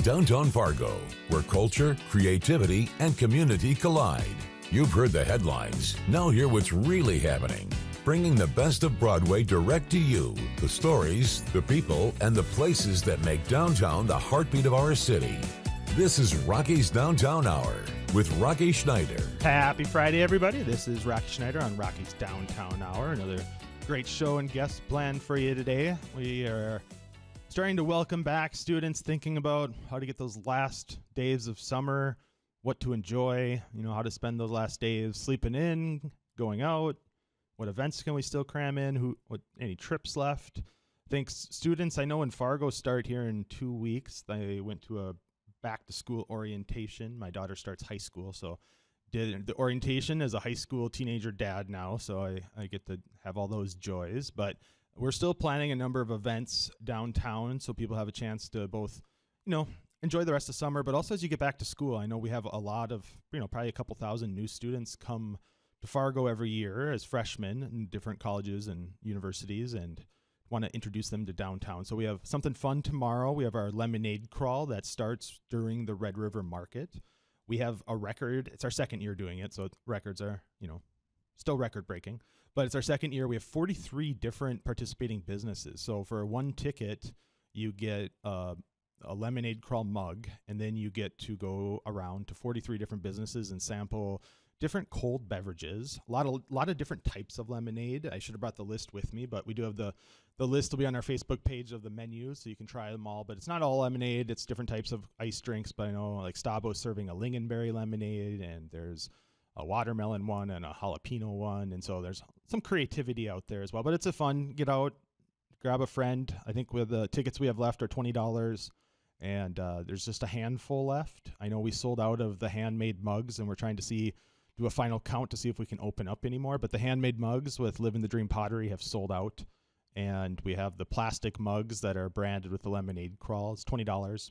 Downtown Fargo, where culture, creativity, and community collide. You've heard the headlines. Now hear what's really happening. Bringing the best of Broadway direct to you. The stories, the people, and the places that make downtown the heartbeat of our city. This is Rocky's Downtown Hour with Rocky Schneider. Happy Friday, everybody. This is Rocky Schneider on Rocky's Downtown Hour. Another great show and guest planned for you today. We are starting to welcome back students thinking about how to get those last days of summer, what to enjoy, how to spend those last days sleeping in, going out, what events can we still cram in, any trips left. Thanks, students. I know in Fargo start here in 2 weeks. They went to a back-to-school orientation. My daughter starts high school, so did the orientation as a high school teenager dad now, so I get to have all those joys. But we're still planning a number of events downtown, so people have a chance to both, enjoy the rest of summer, but also as you get back to school. I know we have a lot of, probably a couple thousand new students come to Fargo every year as freshmen in different colleges and universities, and want to introduce them to downtown. So we have something fun tomorrow. We have our lemonade crawl that starts during the Red River Market. We have a record. It's our second year doing it, so records are, still record breaking. But it's our second year. We have 43 different participating businesses. So for one ticket, you get a lemonade crawl mug, and then you get to go around to 43 different businesses and sample different cold beverages, a lot of different types of lemonade. I should have brought the list with me, but we do have the list will be on our Facebook page of the menu, so you can try them all. But it's not all lemonade. It's different types of iced drinks. But I know like Stabo's serving a lingonberry lemonade, and there's a watermelon one and a jalapeno one. And so there's some creativity out there as well. But it's a fun, get out, grab a friend. I think with the tickets we have left are $20. And there's just a handful left. I know we sold out of the handmade mugs, and we're trying to do a final count to see if we can open up anymore. But the handmade mugs with Living the Dream pottery have sold out. And we have the plastic mugs that are branded with the lemonade crawl. It's $20,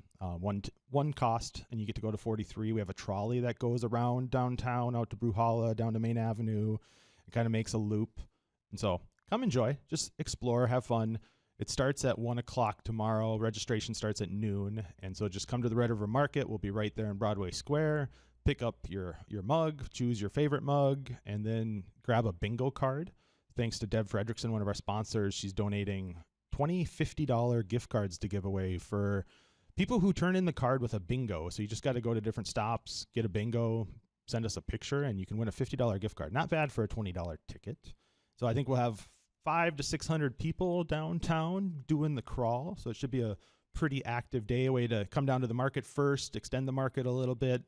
one cost, and you get to go to 43. We have a trolley that goes around downtown, out to Brewhalla, down to Main Avenue. It kind of makes a loop. And so come enjoy, just explore, have fun. It starts at 1 o'clock tomorrow. Registration starts at noon. And so just come to the Red River Market. We'll be right there in Broadway Square. Pick up your mug, choose your favorite mug, and then grab a bingo card. Thanks to Deb Fredrickson, one of our sponsors. She's donating $20, $50 gift cards to give away for people who turn in the card with a bingo. So you just got to go to different stops, get a bingo, send us a picture, and you can win a $50 gift card. Not bad for a $20 ticket. So I think we'll have 500 to 600 people downtown doing the crawl. So it should be a pretty active day, a way to come down to the market first, extend the market a little bit.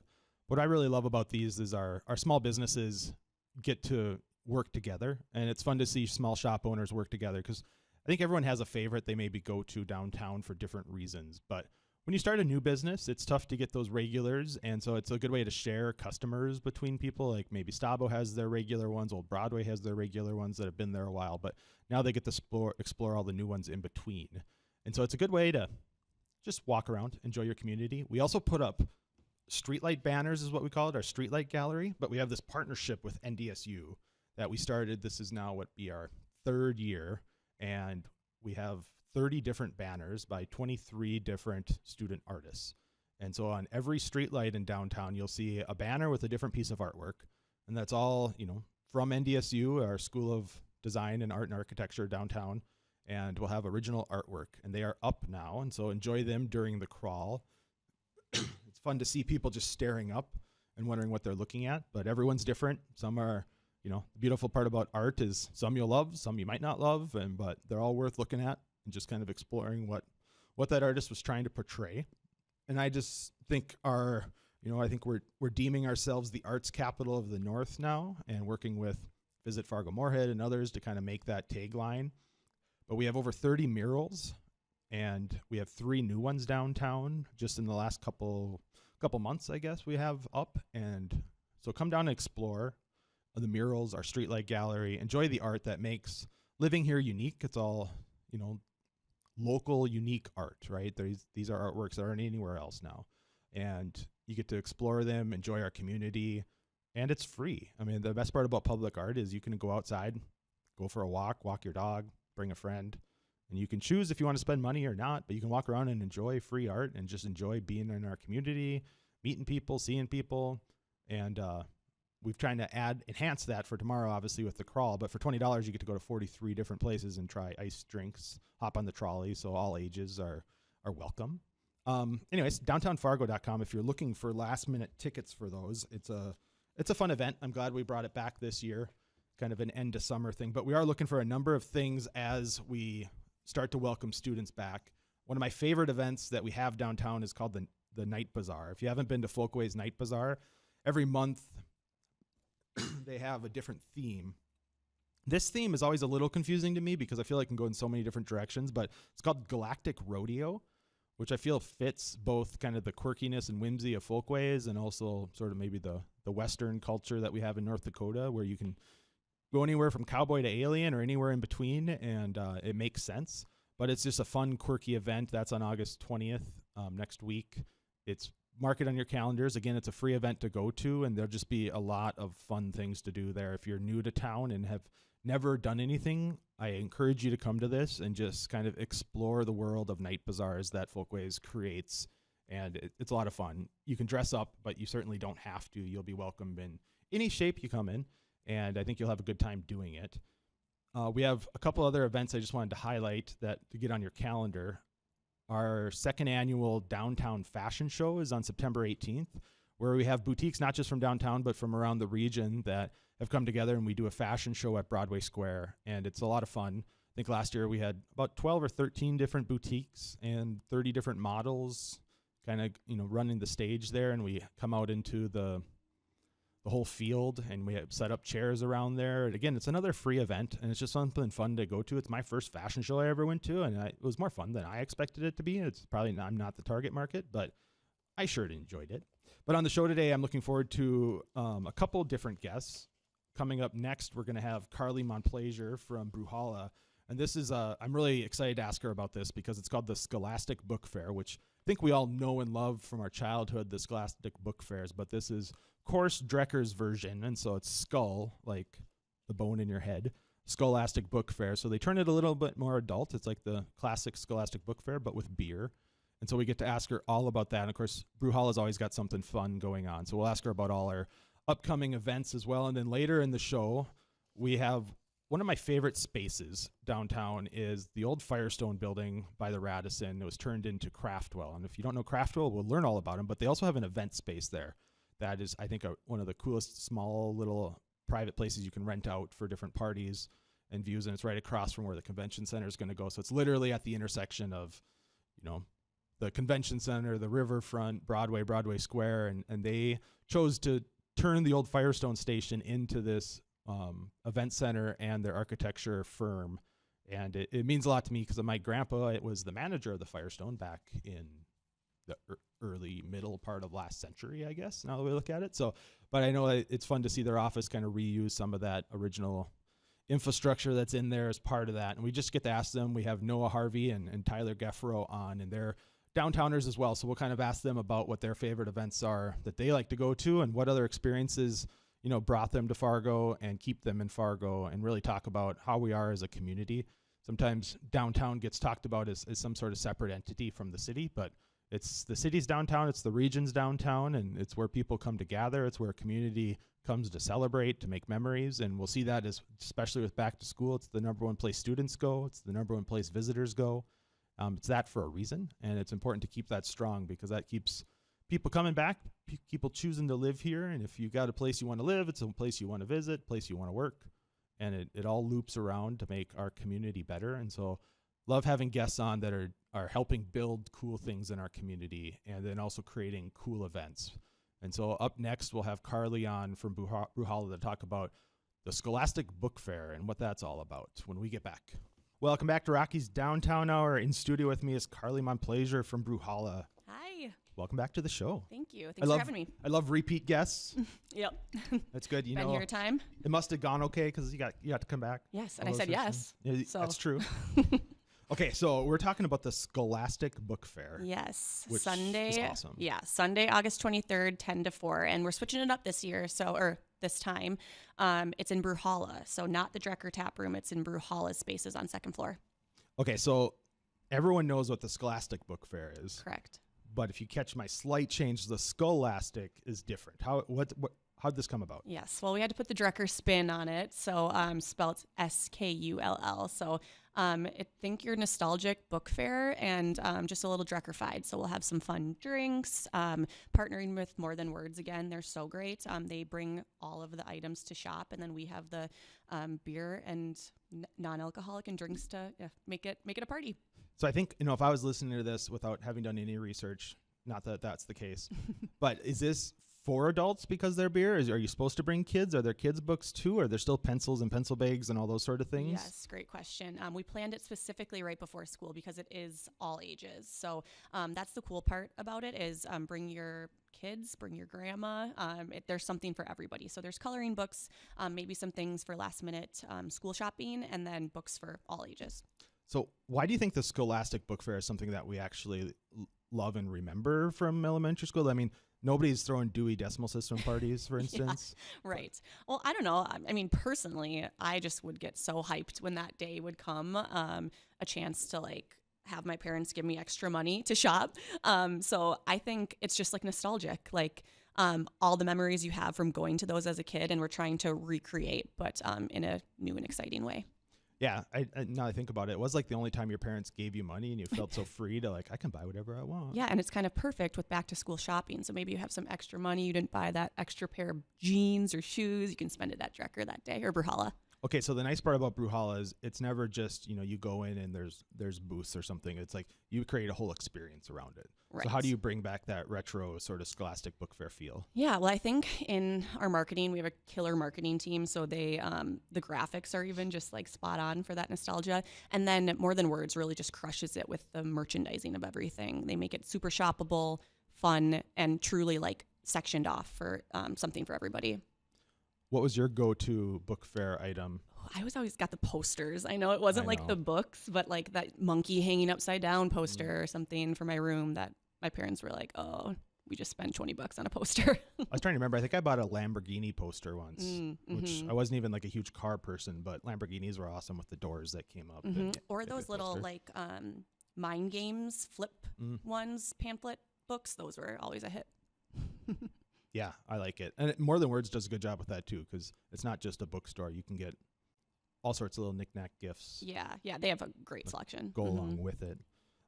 What I really love about these is our small businesses get to work together, and it's fun to see small shop owners work together, because I think everyone has a favorite they maybe go to downtown for different reasons. But when you start a new business, it's tough to get those regulars, and so it's a good way to share customers between people. Like maybe Stabo has their regular ones, Old Broadway has their regular ones that have been there a while, but now they get to explore all the new ones in between. And so it's a good way to just walk around, enjoy your community. We also put up streetlight banners, is what we call it, our Streetlight Gallery, but we have this partnership with NDSU that we started. This is now what be our third year, and we have 30 different banners by 23 different student artists. And so on every streetlight in downtown, you'll see a banner with a different piece of artwork, and that's all, from NDSU, our School of Design and Art and Architecture downtown, and we'll have original artwork, and they are up now, and so enjoy them during the crawl. It's fun to see people just staring up and wondering what they're looking at, but everyone's different. Some are, the beautiful part about art is some you'll love, some you might not love, but they're all worth looking at and just kind of exploring what that artist was trying to portray. And I just think I think we're deeming ourselves the arts capital of the North now, and working with Visit Fargo Moorhead and others to kind of make that tagline. But we have over 30 murals, and we have 3 new ones downtown just in the last couple months, I guess, we have up. And so come down and explore the murals, our Streetlight Gallery, enjoy the art that makes living here unique. It's all, local, unique art, right? These are artworks that aren't anywhere else now. And you get to explore them, enjoy our community, and it's free. I mean, the best part about public art is you can go outside, go for a walk your dog, bring a friend, And you can choose if you want to spend money or not, but you can walk around and enjoy free art and just enjoy being in our community, meeting people, seeing people. And we've trying to enhance that for tomorrow, obviously, with the crawl. But for $20, you get to go to 43 different places and try iced drinks, hop on the trolley, so all ages are welcome. Anyways, downtownfargo.com, if you're looking for last-minute tickets for those, it's a fun event. I'm glad we brought it back this year, kind of an end-to-summer thing. But we are looking for a number of things as we start to welcome students back. One of my favorite events that we have downtown is called the Night Bazaar. If you haven't been to Folkways Night Bazaar, every month they have a different theme. This theme is always a little confusing to me because I feel like it can go in so many different directions, but it's called Galactic Rodeo, which I feel fits both kind of the quirkiness and whimsy of Folkways and also sort of maybe the Western culture that we have in North Dakota, where you can go anywhere from cowboy to alien or anywhere in between, and it makes sense. But it's just a fun, quirky event. That's on August 20th, next week. It's mark it on your calendars. Again, it's a free event to go to, and there'll just be a lot of fun things to do there. If you're new to town and have never done anything, I encourage you to come to this and just kind of explore the world of night bazaars that Folkways creates. And it's a lot of fun. You can dress up, but you certainly don't have to. You'll be welcome in any shape you come in, and I think you'll have a good time doing it. We have a couple other events I just wanted to highlight that to get on your calendar. Our second annual Downtown Fashion Show is on September 18th, where we have boutiques not just from downtown, but from around the region that have come together, and we do a fashion show at Broadway Square, and it's a lot of fun. I think last year we had about 12 or 13 different boutiques and 30 different models kind of, running the stage there, and we come out into the whole field, and we have set up chairs around there. And again, it's another free event, and it's just something fun to go to. It's my first fashion show I ever went to, and it was more fun than I expected it to be. It's probably I'm not the target market, but I sure enjoyed it. But on the show today, I'm looking forward to a couple different guests. Coming up next, we're going to have Carly Monplaisir from Brewhalla. And this is, I'm really excited to ask her about this because it's called the Skullastic Book Fair, which I think we all know and love from our childhood, the Skullastic Book Fairs. But this is, of course, Drekker's version. And so it's skull, like the bone in your head, Skullastic Book Fair. So they turn it a little bit more adult. It's like the classic Skullastic Book Fair, but with beer. And so we get to ask her all about that. And of course, Brewhalla's always got something fun going on. So we'll ask her about all our upcoming events as well. And then later in the show, we have one of my favorite spaces downtown is the old Firestone building by the Radisson. It was turned into Craftwell. And if you don't know Craftwell, we'll learn all about them. But they also have an event space there that is, I think, one of the coolest small little private places you can rent out for different parties and views. And it's right across from where the convention center is going to go. So it's literally at the intersection of, the convention center, the riverfront, Broadway Square. And they chose to turn the old Firestone station into this event center and their architecture firm. And it means a lot to me because my grandpa, it was the manager of the Firestone back in the early middle part of last century, I guess, now that we look at it. So, but I know it's fun to see their office kind of reuse some of that original infrastructure that's in there as part of that. And we just get to ask them. We have Noah Harvey and Tyler Geffro on, and they're downtowners as well. So we'll kind of ask them about what their favorite events are that they like to go to and what other experiences brought them to Fargo and keep them in Fargo, and really talk about how we are as a community. Sometimes downtown gets talked about as some sort of separate entity from the city, but it's the city's downtown, it's the region's downtown, and it's where people come to gather. It's where a community comes to celebrate, to make memories, and we'll see that especially with back to school. It's the number one place students go. It's the number one place visitors go. It's that for a reason, and it's important to keep that strong because that keeps people coming back, people choosing to live here. And if you've got a place you want to live, it's a place you want to visit, place you want to work, and it all loops around to make our community better. And so love having guests on that are helping build cool things in our community and then also creating cool events. And so up next, we'll have Carly on from Brewhalla to talk about the Skullastic Book Fair and what that's all about when we get back. Welcome back to Rocky's Downtown Hour. In studio with me is Carly Monplaisir from Brewhalla. Hi. Welcome back to the show. Thank you. Thanks for having me. I love repeat guests. Yep. That's good. Been here a time. It must have gone okay because you got to come back. Yes, and I said yes. Yeah, so. That's true. Okay, so we're talking about the Skullastic Book Fair. Yes, which Sunday. is awesome. Yeah, Sunday, August 23rd, 10 to 4, and we're switching it up this year. Or this time, it's in Brewhalla, so not the Drekker tap room. It's in Brewhalla's spaces on second floor. Okay, so everyone knows what the Skullastic Book Fair is. Correct. But if you catch my slight change, the Skullastic is different. How'd this come about? Yes. Well, we had to put the Drekker spin on it. So spelled Skull. So I think your nostalgic book fair and just a little Drekkerfied. So we'll have some fun drinks, partnering with More Than Words again. They're so great. They bring all of the items to shop, and then we have the beer and non-alcoholic and drinks to make it a party. So I think, if I was listening to this without having done any research, not that that's the case, but is this for adults because they're beer? Are you supposed to bring kids? Are there kids' books too? Are there still pencils and pencil bags and all those sort of things? Yes, great question. We planned it specifically right before school because it is all ages. So that's the cool part about it is bring your kids, bring your grandma. There's something for everybody. So there's coloring books, maybe some things for last minute school shopping, and then books for all ages. So why do you think the Skullastic Book Fair is something that we actually love and remember from elementary school? I mean, nobody's throwing Dewey Decimal System parties, for instance. Yeah, right. Well, I don't know. I mean, personally, I just would get so hyped when that day would come, a chance to have my parents give me extra money to shop. So I think it's just nostalgic, all the memories you have from going to those as a kid, and we're trying to recreate, but in a new and exciting way. Yeah, now I think about it, it was the only time your parents gave you money and you felt so free to I can buy whatever I want. Yeah, and it's kind of perfect with back to school shopping. So maybe you have some extra money, you didn't buy that extra pair of jeans or shoes, you can spend it at Drekker that day or Brewhalla. Okay, so the nice part about Brewhalla is it's never just, you go in and there's booths or something. It's you create a whole experience around it. Right. So how do you bring back that retro sort of Scholastic Book Fair feel? Yeah, well, I think in our marketing, we have a killer marketing team. So they, the graphics are even just spot on for that nostalgia. And then More Than Words really just crushes it with the merchandising of everything. They make it super shoppable, fun, and truly sectioned off for something for everybody. What was your go-to book fair item? I always got the posters. I know it wasn't the books, but that monkey hanging upside down poster or something for my room that my parents were oh, we just spent $20 on a poster. I was trying to remember. I think I bought a Lamborghini poster once, which I wasn't even a huge car person, but Lamborghinis were awesome with the doors that came up. Or those little mind games, flip ones, pamphlet books. Those were always a hit. Yeah, I like it. And More Than Words does a good job with that too, because it's not just a bookstore. You can get all sorts of little knick-knack gifts. Yeah, they have a great selection. Go along with it.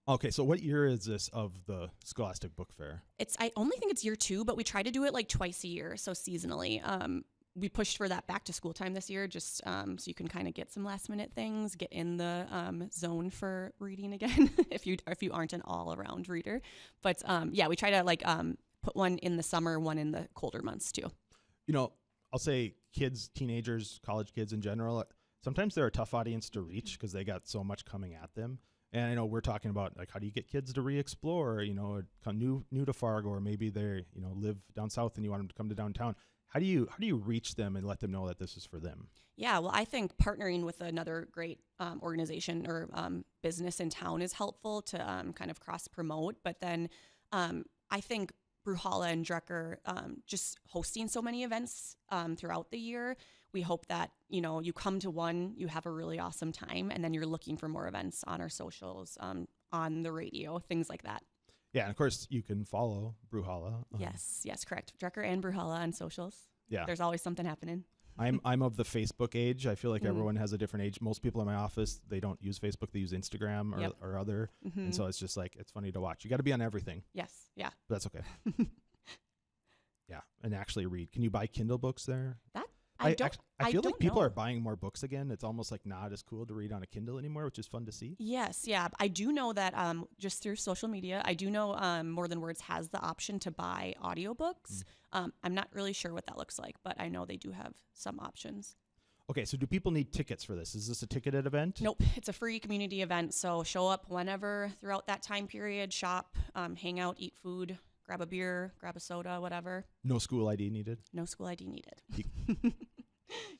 Okay, so what year is this of the Scholastic Book Fair? I only think it's year 2, but we try to do it twice a year, so seasonally. We pushed for that back to school time this year, just so you can kind of get some last minute things, get in the zone for reading again, if you aren't an all around reader. But yeah, we try to put one in the summer, one in the colder months too. I'll say kids, teenagers, college kids in general, sometimes they're a tough audience to reach because they got so much coming at them. And I know we're talking about how do you get kids to re-explore, new to Fargo, or maybe they live down south and you want them to come to downtown. How do you reach them and let them know that this is for them? Yeah, well, I think partnering with another great organization or business in town is helpful to kind of cross promote. But then I think Brewhalla and Drekker just hosting so many events throughout the year. We hope that, you come to one, you have a really awesome time, and then you're looking for more events on our socials, on the radio, things like that. Yeah, and of course, you can follow Brewhalla. Yes, correct. Drekker and Brewhalla on socials. Yeah. There's always something happening. I'm of the Facebook age. I feel like everyone has a different age. Most people in my office, they don't use Facebook. They use Instagram or other. And so it's just it's funny to watch. You got to be on everything. Yes. Yeah. But that's okay. Yeah. And actually read. Can you buy Kindle books there? I feel like people are buying more books again. It's almost not as cool to read on a Kindle anymore, which is fun to see. Yes, yeah. I do know that just through social media, I do know More Than Words has the option to buy audiobooks. I'm not really sure what that looks like, but I know they do have some options. Okay, so do people need tickets for this? Is this a ticketed event? Nope, it's a free community event. So show up whenever throughout that time period, shop, hang out, eat food, grab a beer, grab a soda, whatever. No school ID needed? No school ID needed.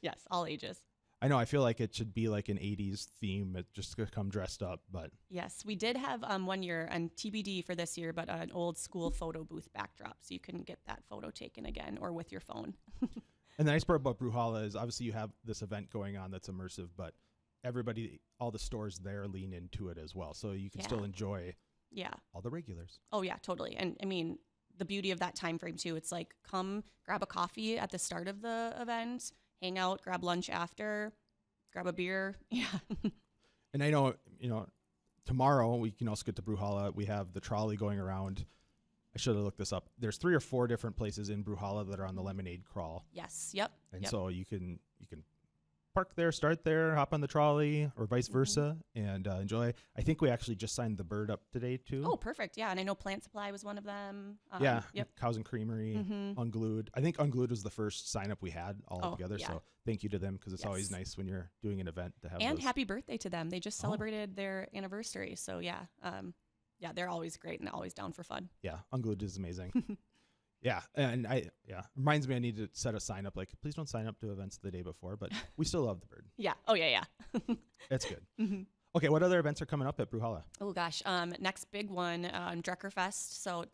Yes, all ages. I know. I feel like it should be an 80s theme. It just could come dressed up, but. Yes, we did have one year, and TBD for this year, but an old school photo booth backdrop. So you can get that photo taken again or with your phone. And the nice part about Brewhalla is obviously you have this event going on that's immersive, but everybody, all the stores there lean into it as well. So you can Yeah. still enjoy Yeah. all the regulars. Oh yeah, totally. And I mean, the beauty of that time frame too, it's like come grab a coffee at the start of the event, hang out, grab lunch after, grab a beer. Yeah. And I know, tomorrow we can also get to Brewhalla. We have the trolley going around. I should have looked this up. There's 3 or 4 different places in Brewhalla that are on the lemonade crawl. Yes. Yep. And Yep. so you can park there, start there, hop on the trolley, or vice versa, and enjoy. I think we actually just signed the bird up today too. Oh, perfect. Yeah. And I know Plant Supply was one of them. Yeah. Yep. Cows and Creamery, Mhm. Unglued. I think Unglued was the first sign up we had all Oh, together. yeah. So thank you to them, because it's always Yes. nice when you're doing an event to have And those. happy birthday to them. They just Oh. celebrated their anniversary. So yeah. Yeah, they're always great and always down for fun. Yeah, Unglued is amazing. Yeah, and reminds me I need to set a sign up like, please don't sign up to events the day before, but we still love the bird. Yeah. Oh yeah, yeah. It's good. Mhm. Okay, what other events are coming up at Brewhalla? Oh gosh. Next big one, Drekker Fest. So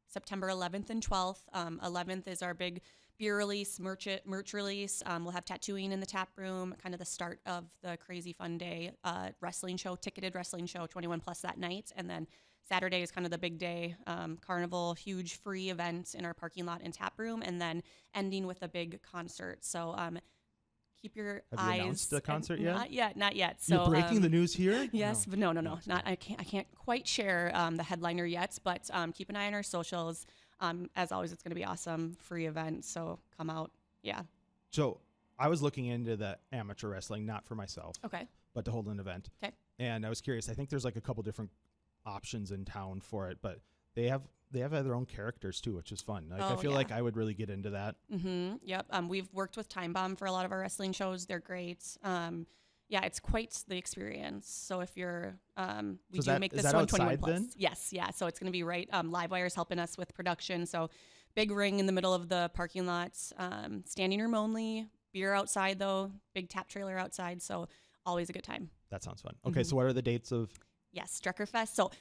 September 11th and 12th. 11th is our big beer release, merch release. We'll have tattooing in the tap room, kind of the start of the crazy fun day. Wrestling show, ticketed wrestling show, 21 plus that night. And then Saturday is kind of the big day, carnival, huge free event in our parking lot and tap room. And then ending with a big concert. So keep your Have eyes. you announced the concert yet? Not yet. So You're breaking the news here? Yes, No. but no. Not I can't quite share the headliner yet, but keep an eye on our socials. As always, it's going to be awesome, free event. So come out. Yeah. So I was looking into the amateur wrestling, not for myself, Okay. but to hold an event. Okay. And I was curious. I think there's like a couple different options in town for it, but they have their own characters too, which is fun. Like I Oh, feel yeah. like I would really get into that. Mm-hmm. Yep. We've worked with Time Bomb for a lot of our wrestling shows. They're great. Yeah, it's quite the experience. So if you're, we do make is this that one 21 outside plus. then? Yes, yeah. So it's going to be right. Livewire's helping us with production. So big ring in the middle of the parking lot, standing room only, beer outside though, big tap trailer outside. So always a good time. That sounds fun. Okay, so what are the dates of? Yes, Drekker Fest. So,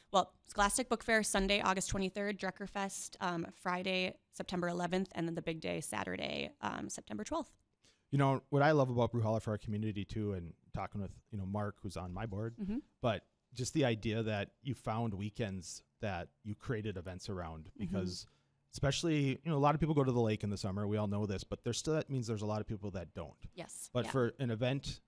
Scholastic Book Fair, Sunday, August 23rd, Drekker Fest, Friday, September 11th, and then the big day, Saturday, September 12th. You know, what I love about Brewhalla for our community too, and talking with, Mark, who's on my board, Mm-hmm. but just the idea that you found weekends that you created events around, because especially, a lot of people go to the lake in the summer. We all know this, but that means there's a lot of people that don't. Yes. But yeah. for an event,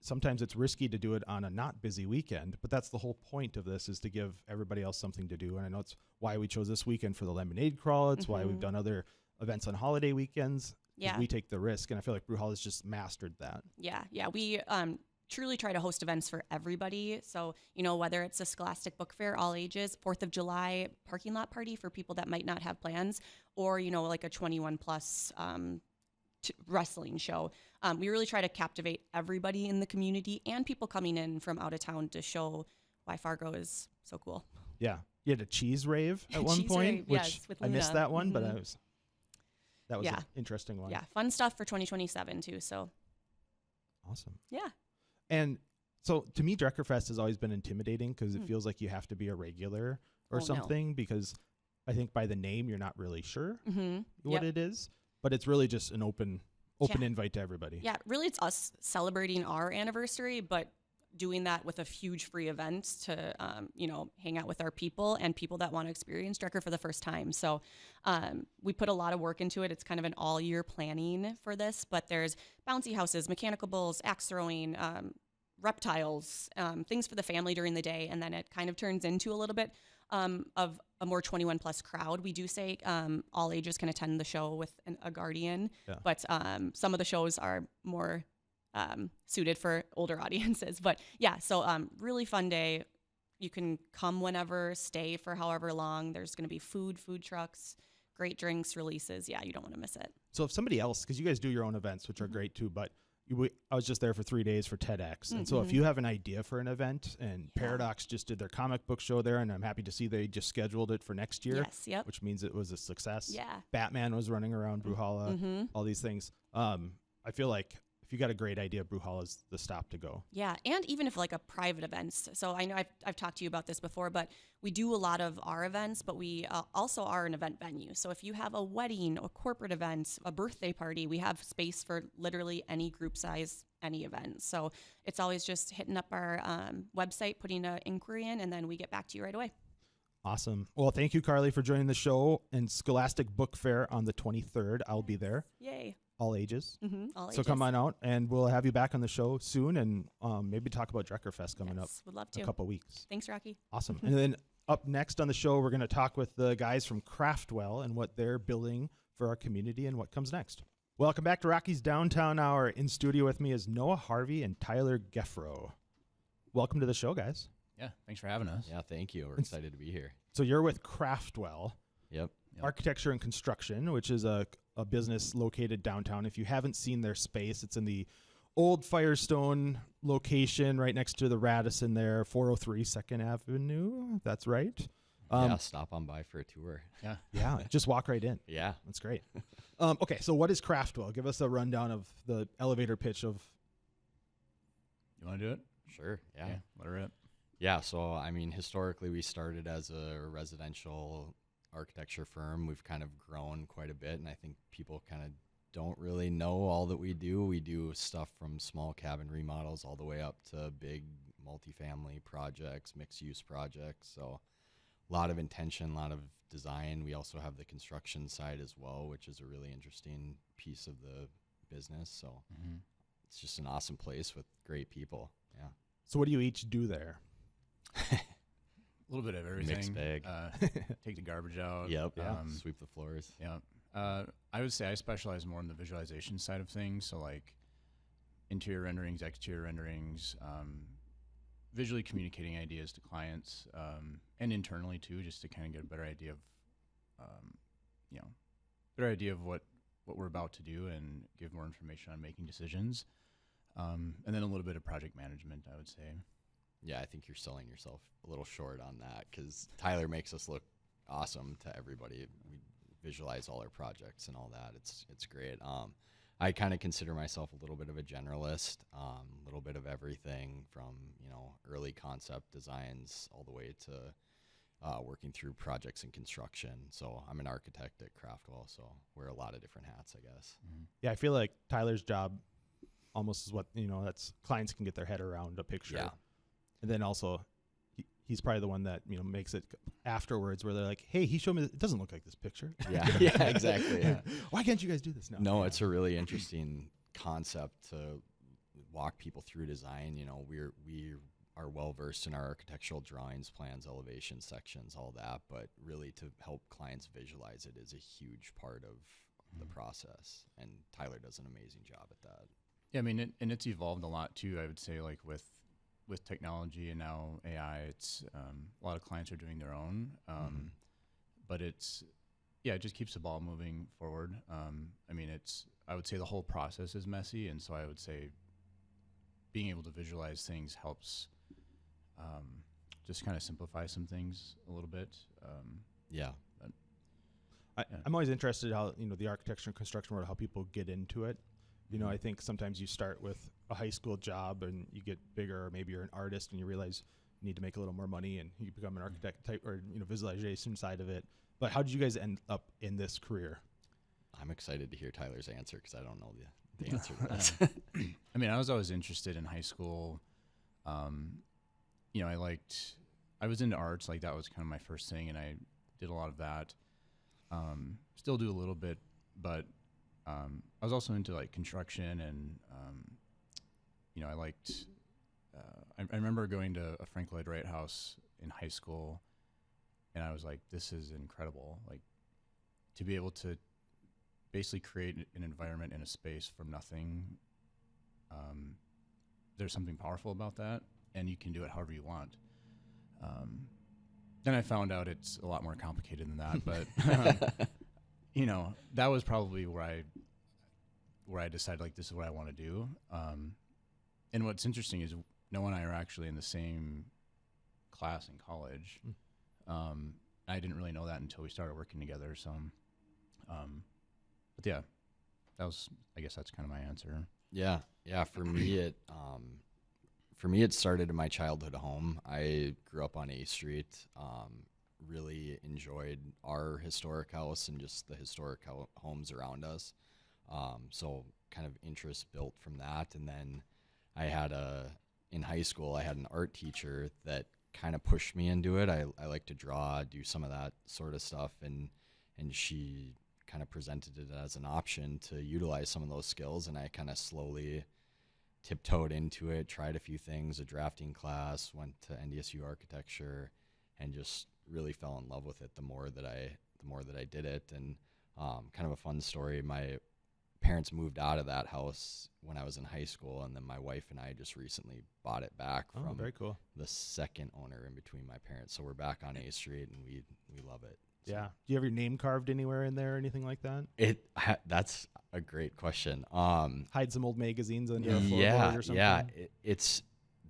sometimes it's risky to do it on a not busy weekend, but that's the whole point of this, is to give everybody else something to do. And I know it's why we chose this weekend for the lemonade crawl. It's why we've done other events on holiday weekends. Yeah. We take the risk, and I feel like Brewhalla's just mastered that. Yeah. We truly try to host events for everybody. So, whether it's a Scholastic Book Fair, all ages, 4th of July parking lot party for people that might not have plans, or, like a 21 plus wrestling show. We really try to captivate everybody in the community and people coming in from out of town to show why Fargo is so cool. Yeah. You had a cheese rave at one Cheese point, rave, which yes, with I missed Luna. that one, but Mhm. that was Yeah. an interesting one. Yeah. Fun stuff for 2027 too. So Awesome. yeah. And so to me, Drekker Fest has always been intimidating, because it feels like you have to be a regular or Oh, no. something, because I think by the name, you're not really sure what Yep. it is, but it's really just an open Yeah. invite to everybody. Yeah, really, it's us celebrating our anniversary, but doing that with a huge free event to, hang out with our people and people that want to experience Drekker for the first time. So we put a lot of work into it. It's kind of an all-year planning for this, but there's bouncy houses, mechanical bulls, axe throwing, reptiles, things for the family during the day, and then it kind of turns into a little bit of a more 21 plus crowd. We do say all ages can attend the show with a guardian, but some of the shows are more suited for older audiences. But yeah, so really fun day. You can come whenever, stay for however long. There's going to be food trucks, great drinks, releases. Yeah, you don't want to miss it. So if somebody else, because you guys do your own events, which are great too, but I was just there for 3 days for TEDx. And so if you have an idea for an event, and Paradox just did their comic book show there, and I'm happy to see they just scheduled it for next year, Yes, yep. which means it was a success. Yeah. Batman was running around Brewhalla, all these things. I feel like if you got a great idea, Brewhalla is the stop to go. Yeah, and even if like a private events. So I know I've talked to you about this before, but we do a lot of our events, but we also are an event venue. So if you have a wedding, a corporate event, a birthday party, we have space for literally any group size, any event. So it's always just hitting up our website, putting an inquiry in, and then we get back to you right away. Awesome. Well, thank you, Carly, for joining the show. And Skullastic Book Fair on the 23rd. I'll be there. Yay. All ages. All So ages. come on out, and we'll have you back on the show soon, and maybe talk about Drekker Fest coming up Would love in to. a couple weeks. Thanks, Rocky. Awesome. And then up next on the show, we're going to talk with the guys from Craftwell and what they're building for our community and what comes next. Welcome back to Rocky's Downtown Hour. In studio with me is Noah Harvey and Tyler Geffro. Welcome to the show, guys. Yeah, thanks for having us. Yeah, thank you. We're excited to be here. So you're with Craftwell Yep. Architecture and Construction, which is a business located downtown. If you haven't seen their space, it's in the old Firestone location right next to the Radisson there, 403 2nd Avenue. That's right. Yeah, stop on by for a tour. Yeah. Yeah, just walk right in. Yeah. That's great. Okay, so what is Craftwell? Give us a rundown of the elevator pitch of. You want to do it? Sure. Yeah. Let her rip. Yeah, so I mean, historically we started as a residential architecture firm. We've kind of grown quite a bit, and I think people kind of don't really know all that we do. We do stuff from small cabin remodels all the way up to big multifamily projects, mixed-use projects. So a lot of intention, a lot of design. We also have the construction side as well, which is a really interesting piece of the business. So it's just an awesome place with great people. Yeah. So what do you each do there? A little bit of everything. Mixed bag. Take the garbage out. Yep. Yeah. Sweep the floors. Yeah. I would say I specialize more in the visualization side of things. So like interior renderings, exterior renderings, visually communicating ideas to clients, and internally too, just to kind of get a better idea of, what we're about to do and give more information on making decisions. And then a little bit of project management, I would say. Yeah, I think you're selling yourself a little short on that because Tyler makes us look awesome to everybody. We visualize all our projects and all that. It's great. I kind of consider myself a little bit of a generalist, a little bit of everything from, early concept designs all the way to working through projects and construction. So I'm an architect at Craftwell, so wear a lot of different hats, I guess. Yeah, I feel like Tyler's job almost is what, that's clients can get their head around a picture. Yeah. And then also he's probably the one that, makes it afterwards where they're like, hey, he showed me, it doesn't look like this picture. Yeah, yeah, exactly. Yeah. Why can't you guys do this now? No, it's a really interesting concept to walk people through design. We are well versed in our architectural drawings, plans, elevation sections, all that, but really to help clients visualize it is a huge part of the process. And Tyler does an amazing job at that. Yeah, I mean, and it's evolved a lot too. I would say, like with technology and now AI, it's a lot of clients are doing their own, but it just keeps the ball moving forward. I would say the whole process is messy, and so I would say being able to visualize things helps just kind of simplify some things a little bit. I'm always interested how, the architecture and construction world, how people get into it. I think sometimes you start with a high school job and you get bigger, or maybe you're an artist and you realize you need to make a little more money and you become an architect type or, visualization side of it. But how did you guys end up in this career? I'm excited to hear Tyler's answer because I don't know the answer to that. I was always interested in high school. I was into arts, like that was kind of my first thing, and I did a lot of that. Still do a little bit, but I was also into like construction and, I remember going to a Frank Lloyd Wright house in high school, and I was like, this is incredible. Like to be able to basically create an environment in a space from nothing. There's something powerful about that, and you can do it however you want. Then I found out it's a lot more complicated than that, but that was probably where I decided like this is what I want to do. And what's interesting is Noah and I are actually in the same class in college. I didn't really know that until we started working together. So, but yeah, I guess that's kind of my answer. Yeah. For me, it started in my childhood home. I grew up on A Street. Really enjoyed our historic house and just the historic homes around us. So kind of interest built from that. And then in high school, I had an art teacher that kind of pushed me into it. I like to draw, do some of that sort of stuff. And she kind of presented it as an option to utilize some of those skills. And I kind of slowly tiptoed into it, tried a few things, a drafting class, went to NDSU architecture, and just really fell in love with it the more that I did it. And kind of a fun story, my parents moved out of that house when I was in high school, and then my wife and I just recently bought it back from very cool. the second owner in between my parents. So we're back on A Street, and we love it. So Yeah. Do you have your name carved anywhere in there or anything like that? That's a great question. Hide some old magazines under a floorboard or something? Yeah.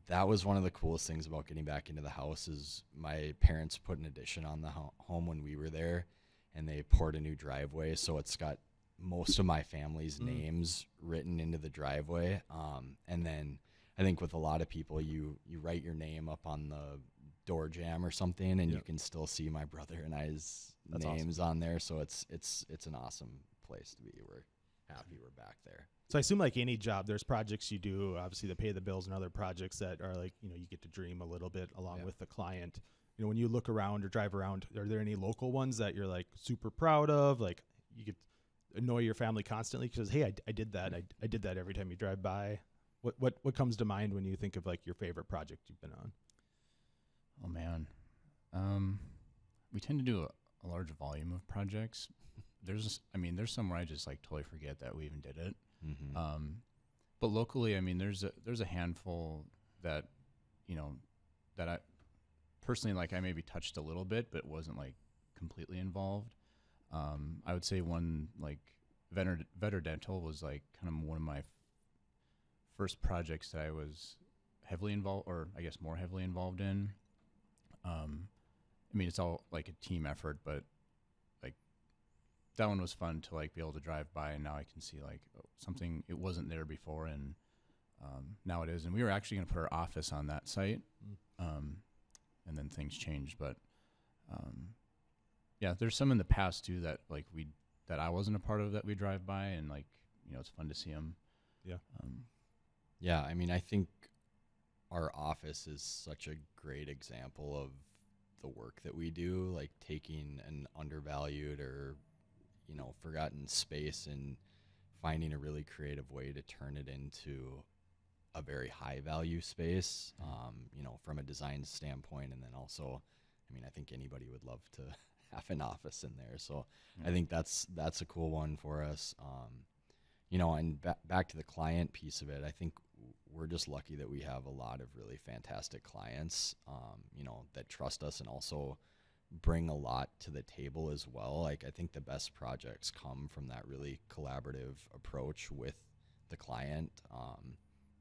That was one of the coolest things about getting back into the house is my parents put an addition on the home when we were there, and they poured a new driveway. So it's got most of my family's names written into the driveway. And then I think with a lot of people, you write your name up on the door jamb or something, and you can still see my brother and I's names on there. So it's an awesome place to be. We're happy we're back there. So I assume like any job, there's projects you do, obviously, to pay the bills, and other projects that are like, you get to dream a little bit along with the client. When you look around or drive around, are there any local ones that you're like super proud of? Like you could annoy your family constantly because, hey, I did that. I did that every time you drive by. What comes to mind when you think of like your favorite project you've been on? Oh man, we tend to do a large volume of projects. There's some where I just like totally forget that we even did it. Mm-hmm. But locally, there's a handful that, that I personally like. I maybe touched a little bit, but wasn't like completely involved. I would say one like Vetter Dental was like kind of one of my first projects that I was heavily involved, or I guess more heavily involved in. It's all like a team effort, but like that one was fun to like be able to drive by, and now I can see like something, it wasn't there before, and now it is. And we were actually going to put our office on that site, and then things changed. But yeah, there's some in the past too that like that I wasn't a part of that we drive by, and like it's fun to see them. Yeah. Yeah, I think our office is such a great example of the work that we do, like taking an undervalued or, forgotten space and finding a really creative way to turn it into a very high value space, from a design standpoint. And then also, I think anybody would love to have an office in there. So I think that's a cool one for us. And back to the client piece of it, I think we're just lucky that we have a lot of really fantastic clients, that trust us and also bring a lot to the table as well. Like I think the best projects come from that really collaborative approach with the client,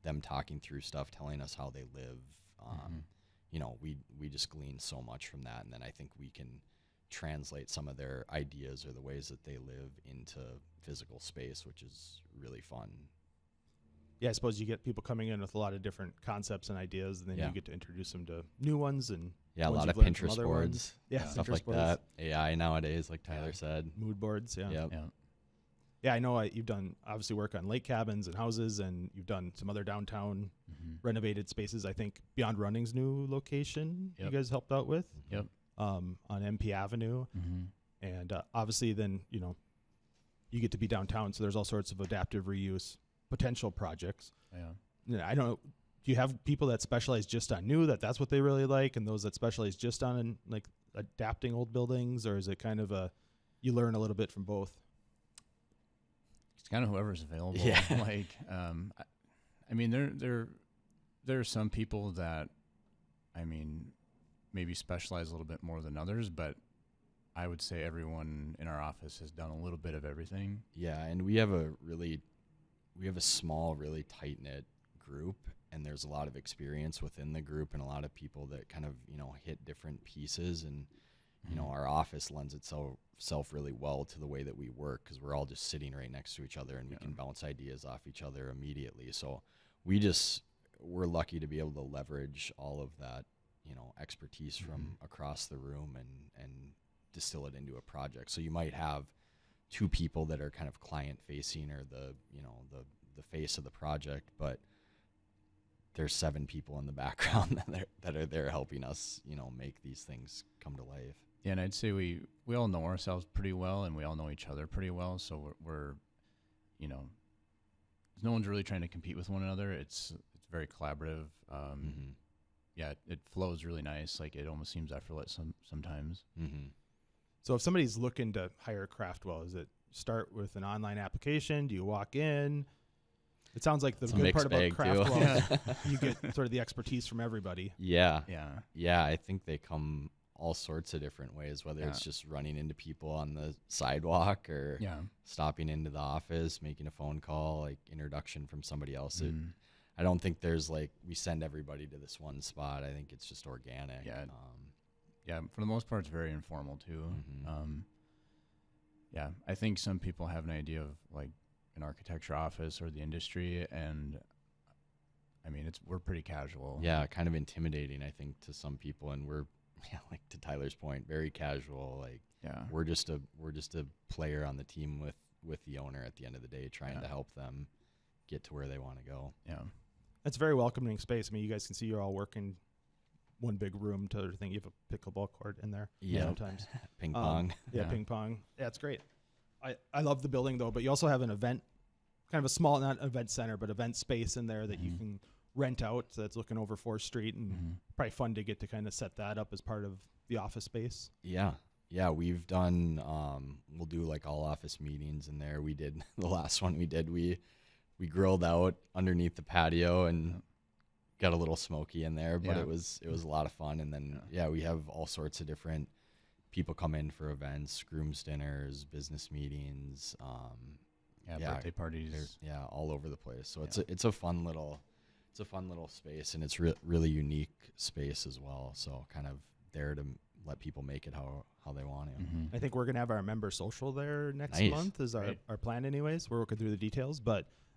them talking through stuff, telling us how they live. We just glean so much from that, and then I think we can translate some of their ideas or the ways that they live into physical space, which is really fun. Yeah, I suppose you get people coming in with a lot of different concepts and ideas, and then you get to introduce them to new ones. And a lot of Pinterest Pinterest boards, stuff Pinterest like boards. that. AI nowadays, like Tyler said. Mood boards, Yep. Yeah, I know you've done obviously work on lake cabins and houses, and you've done some other downtown renovated spaces. I think Beyond Running's new location you guys helped out with. Yep. On MP Avenue. And obviously then, you get to be downtown, so there's all sorts of adaptive reuse potential projects. Yeah. I don't know, do you have people that specialize just on new, that's what they really like, and those that specialize just on like adapting old buildings, or is it kind of you learn a little bit from both? It's kind of whoever's available. Yeah. Like, there are some people that, maybe specialize a little bit more than others, but I would say everyone in our office has done a little bit of everything. Yeah, and we have a small, really tight-knit group, and there's a lot of experience within the group and a lot of people that kind of, hit different pieces. And, you know, our office lends itself really well to the way that we work, because we're all just sitting right next to each other, and we can bounce ideas off each other immediately. So we're lucky to be able to leverage all of that, you know, expertise from across the room and distill it into a project. So you might have two people that are kind of client facing, or the face of the project, but there's 7 people in the background that are there helping us, you know, make these things come to life. Yeah, and I'd say we all know ourselves pretty well, and we all know each other pretty well. So we're you know, no one's really trying to compete with one another. It's very collaborative. Yeah, it flows really nice. Like, it almost seems effortless sometimes. So if somebody's looking to hire Craftwell, is it start with an online application? Do you walk in? It sounds like the good part about Craftwell is you get sort of the expertise from everybody. Yeah. I think they come all sorts of different ways, whether it's just running into people on the sidewalk, or stopping into the office, making a phone call, like introduction from somebody else. I don't think there's like, we send everybody to this one spot. I think it's just organic. Yeah, for the most part, it's very informal too. Yeah, I think some people have an idea of like an architecture office or the industry, and I mean, we're pretty casual. Yeah, kind of intimidating, I think, to some people, and we're, like to Tyler's point, very casual. Like, we're just a player on the team with the owner at the end of the day, trying to help them get to where they want to go. Yeah, it's a very welcoming space. I mean, you guys can see you're all working one big room to everything. You have a pickleball court in there. Sometimes ping pong. Ping pong. Yeah, it's great. I love the building though, but you also have an event, kind of a small, not event center, but event space in there that you can rent out. So that's looking over 4th Street, and probably fun to get to kind of set that up as part of the office space. Yeah, we've done, we'll do like all office meetings in there. We did the last one we did, we grilled out underneath the patio and got a little smoky in there, but it was a lot of fun. And then we have all sorts of different people come in for events, grooms dinners, business meetings, birthday parties, all over the place. So it's a fun little space, and it's really unique space as well. So kind of there to let people make it how they want to. I think we're gonna have our member social there next month is our plan anyways. We're working through the details,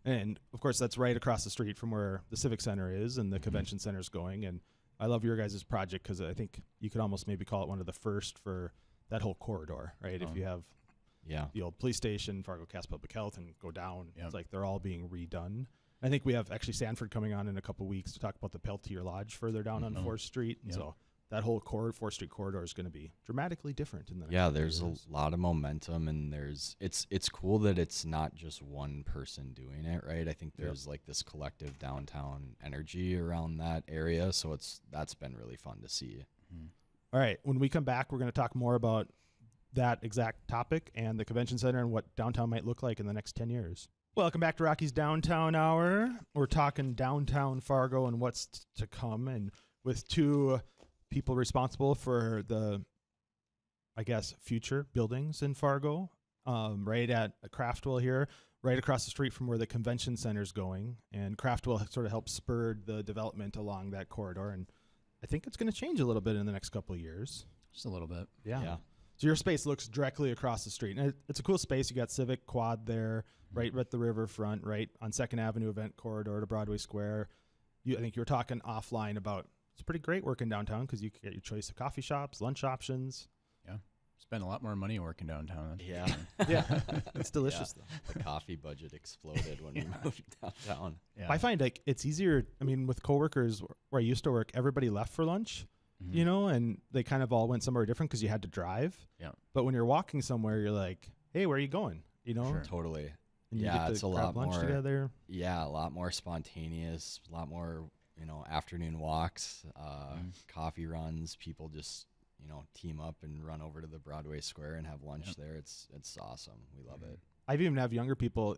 and of course that's right across the street from where the Civic Center is and the Convention Center is going. And I love your guys' project because I think you could almost maybe call it one of the first for that whole corridor, right? If you have the old police station, Fargo Cass Public Health, and go down, it's like they're all being redone. I think we have actually Sanford coming on in a couple weeks to talk about the Peltier Lodge further down on 4th Street. So that whole 4th Street corridor is going to be dramatically different in the next there's years. A lot of momentum, and it's cool that it's not just one person doing it, right? I think there's like this collective downtown energy around that area, so that's been really fun to see. All right, when we come back, we're going to talk more about that exact topic and the Convention Center and what downtown might look like in the next 10 years. Welcome back to Rocky's Downtown Hour. We're talking downtown Fargo and what's to come, and with two people responsible for the, I guess, future buildings in Fargo, right at Craftwell here, right across the street from where the Convention Center's going. And Craftwell sort of helped spur the development along that corridor, and I think it's going to change a little bit in the next couple of years. Just a little bit. Yeah. So your space looks directly across the street. And it's a cool space. You got Civic Quad there, right at the riverfront, right on 2nd Avenue event corridor to Broadway Square. I think you were talking offline about it's pretty great working downtown because you can get your choice of coffee shops, lunch options. Yeah. Spend a lot more money working downtown. Yeah. It's delicious though. The coffee budget exploded when we moved downtown. Yeah. I find like it's easier. I mean, with coworkers where I used to work, everybody left for lunch. You know, and they kind of all went somewhere different because you had to drive. Yeah. But when you're walking somewhere, you're like, hey, where are you going? You know? Sure. Totally. And you get to it's a grab lot lunch more together. Yeah, a lot more spontaneous, a lot more, afternoon walks, coffee runs. People just, team up and run over to the Broadway Square and have lunch there. It's awesome. We love it. I've even have younger people,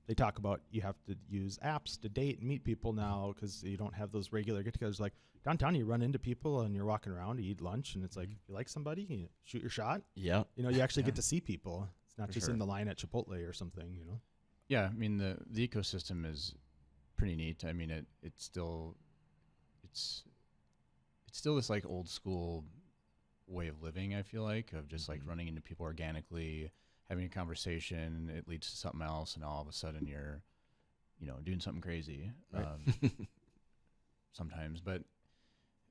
they talk about you have to use apps to date and meet people now because you don't have those regular get-togethers. Like downtown, you run into people and you're walking around, you eat lunch, and it's like, if you like somebody, you shoot your shot. Yeah. You actually get to see people. It's not just in the line at Chipotle or something, Yeah, I mean, the ecosystem is pretty neat. I mean, it's still this like old school way of living, I feel like, of just like running into people organically, having a conversation, it leads to something else, and all of a sudden you're, you know, doing something crazy. Right. Sometimes, but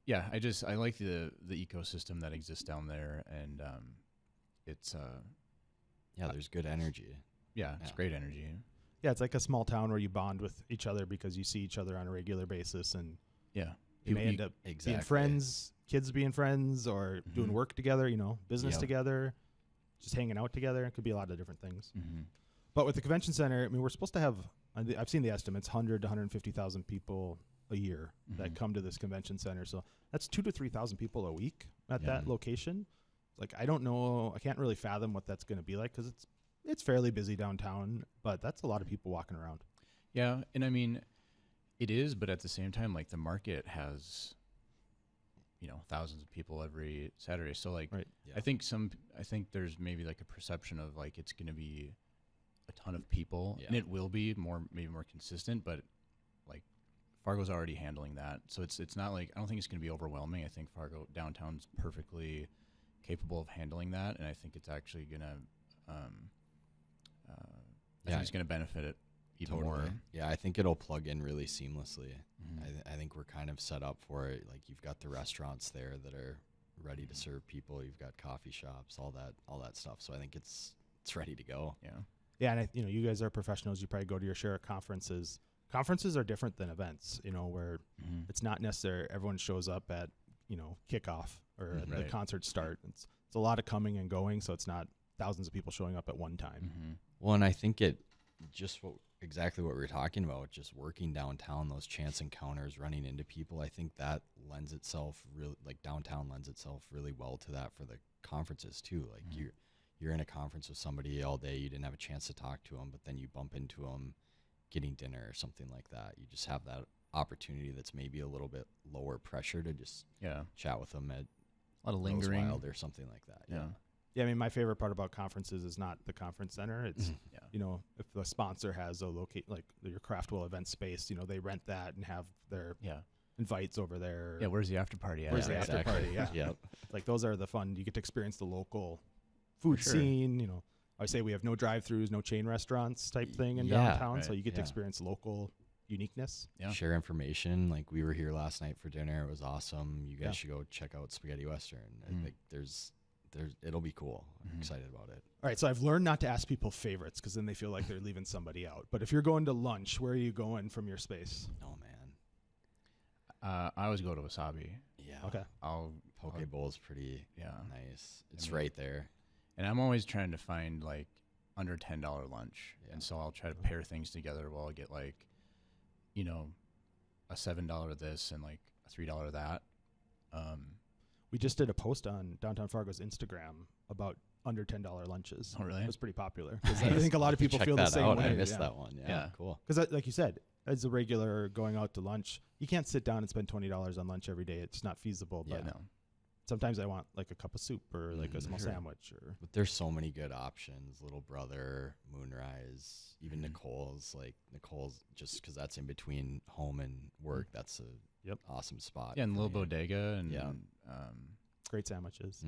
yeah, I like the ecosystem that exists down there, and it's there's good energy. It's great energy. Yeah, it's like a small town where you bond with each other because you see each other on a regular basis, and Yeah, you may end up exactly. being friends, kids being friends, or doing work together, you know, business Yep. together, just hanging out together. It could be a lot of different things. Mm-hmm. But with the convention center, I mean, we're supposed to have, I've seen the estimates, 100 to 150,000 people a year that come to this convention center. So that's 2,000 to 3,000 people a week at that location. Like, I don't know, I can't really fathom what that's going to be like, because it's fairly busy downtown, but that's a lot of people walking around. Yeah, and I mean, it is, but at the same time, like, the market has, you know, thousands of people every Saturday. So like, Right. Yeah. I think there's maybe like a perception of like it's going to be a ton of people, and it will be maybe more consistent, but like Fargo's already handling that. So it's not like, I don't think it's going to be overwhelming. I think Fargo downtown's perfectly capable of handling that, and I think it's actually going to I think it's going to benefit it even more. Yeah, I think it'll plug in really seamlessly. I think we're kind of set up for it. Like, you've got the restaurants there that are ready to serve people. You've got coffee shops, all that stuff. So I think it's ready to go. Yeah. Yeah, and you know, you guys are professionals. You probably go to your share of conferences. Conferences are different than events, you know, where it's not necessarily everyone shows up at, you know, kickoff or at the concert start. It's a lot of coming and going, so it's not thousands of people showing up at one time. Well, and I think exactly what we were talking about, just working downtown, those chance encounters, running into people. I think that lends itself downtown lends itself really well to that for the conferences too. Like, you're in a conference with somebody all day, you didn't have a chance to talk to them, but then you bump into them getting dinner or something like that. You just have that opportunity that's maybe a little bit lower pressure to just chat with them at a lot of lingering Wild or something like that. Yeah, I mean, my favorite part about conferences is not the conference center. It's, you know, if the sponsor has a like your Craftwell event space, you know, they rent that and have their invites over there. Yeah, where's the after party at? Where's the after party? Yeah. Yep. Like, those are the fun. You get to experience the local food scene, you know. I say we have no drive-throughs, no chain restaurants type thing in downtown, so you get to experience local uniqueness. Yeah. Share information. Like, we were here last night for dinner. It was awesome. You guys should go check out Spaghetti Western. I think it'll be cool. I'm excited about it. All right, so I've learned not to ask people favorites, because then they feel like they're leaving somebody out. But if you're going to lunch, where are you going from your space? Oh, man. I always go to Wasabi. Yeah. Okay. Poke Bowl's pretty nice. It's right there. And I'm always trying to find like under $10 lunch. Yeah. And so I'll try to pair things together where I'll get like, you know, a $7 this and like a $3 that. We just did a post on Downtown Fargo's Instagram about under $10 lunches. Oh, really? It was pretty popular. 'Cause I think a lot of people Check feel the that same out. way. I missed that one. Yeah. Cool. Because like you said, as a regular going out to lunch, you can't sit down and spend $20 on lunch every day. It's not feasible. But sometimes I want like a cup of soup or like a small sandwich. But there's so many good options. Little Brother, Moonrise, even Nicole's. Like, Nicole's, just because that's in between home and work, that's a awesome spot. Yeah, and Little Bodega and great sandwiches.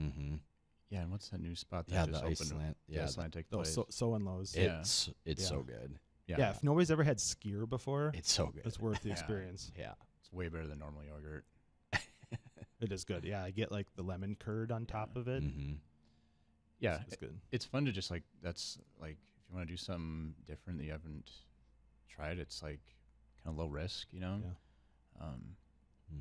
Yeah, and what's that new spot that Yeah, just the opened? Iceland. The Yeah, Icelandic Oh, place. so and Lowe's. it's so good. Yeah, if nobody's ever had skyr before, It's so good. it's worth the experience. Yeah. It's way better than normal yogurt. It is good. Yeah, I get like the lemon curd on top of it. Yeah, It's good. it's fun to just like, that's like, if you want to do something different that you haven't tried, it's like kind of low risk, you know? Yeah.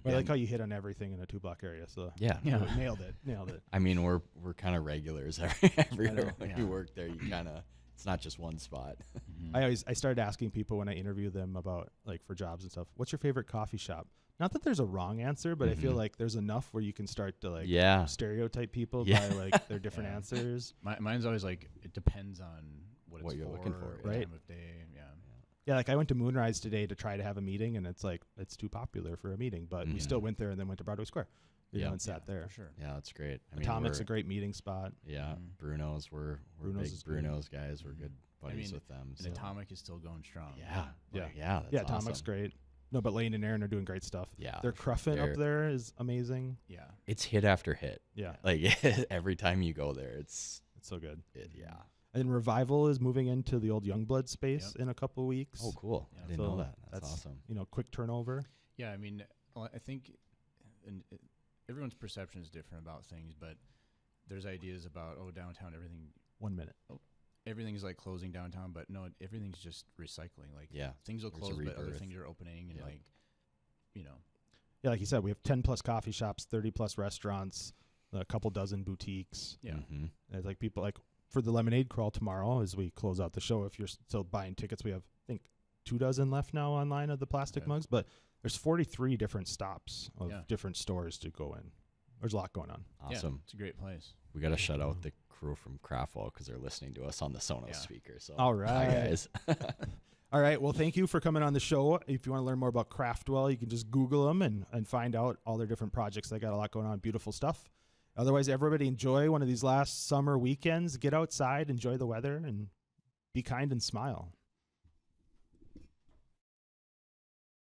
I like how you hit on everything in a 2-block area. So nailed it. I mean, we're kind of regulars everywhere. When you work there, you kind of, it's not just one spot. I started asking people when I interview them about like for jobs and stuff, what's your favorite coffee shop? Not that there's a wrong answer, but I feel like there's enough where you can start to like stereotype people by like their different answers. Mine's always like, it depends on what you're for, looking for, right? Time of day, Yeah, like I went to Moonrise today to try to have a meeting, and it's like it's too popular for a meeting, but we still went there and then went to Broadway Square, you know, and sat there. For sure. Yeah, that's great. I mean, Atomic's a great meeting spot. Yeah, Bruno's, we're Bruno's big is good. Bruno's guys. We're good buddies with them. And Atomic is still going strong. Yeah, Yeah. that's Atomic's awesome. great. No, but Lane and Aaron are doing great stuff. Yeah, Their Cruffin up they're- there is amazing. Yeah. It's hit after hit. Yeah, Like every time you go there, it's it's so good. yeah. And Revival is moving into the old Youngblood space in a couple of weeks. Oh, cool. Yeah. I didn't know So that. That's awesome. Quick turnover. Yeah, I mean, I think everyone's perception is different about things, but there's ideas about, downtown, 1 minute. everything's like closing downtown, but no, everything's just recycling. Like, Yeah, things will there's a close, but other rebirth. things are opening, and Yeah. like, Yeah, like you said, we have 10 plus coffee shops, 30 plus restaurants, a couple dozen boutiques. yeah. Mhm. There's like people like for the lemonade crawl tomorrow as we close out the show. If you're still buying tickets, we have I think 2 dozen left now online of the plastic Okay. mugs, but there's 43 different stops of Yeah. different stores to go in. There's a lot going on. Awesome. Yeah, it's a great place. We got to shut out the crew from Craftwell because they're listening to us on the Sonos Yeah. speaker. So All Hi, right. guys. All right. Well, thank you for coming on the show. If you want to learn more about Craftwell, you can just Google them and find out all their different projects. They got a lot going on. Beautiful stuff. Otherwise, everybody enjoy one of these last summer weekends. Get outside, enjoy the weather, and be kind and smile.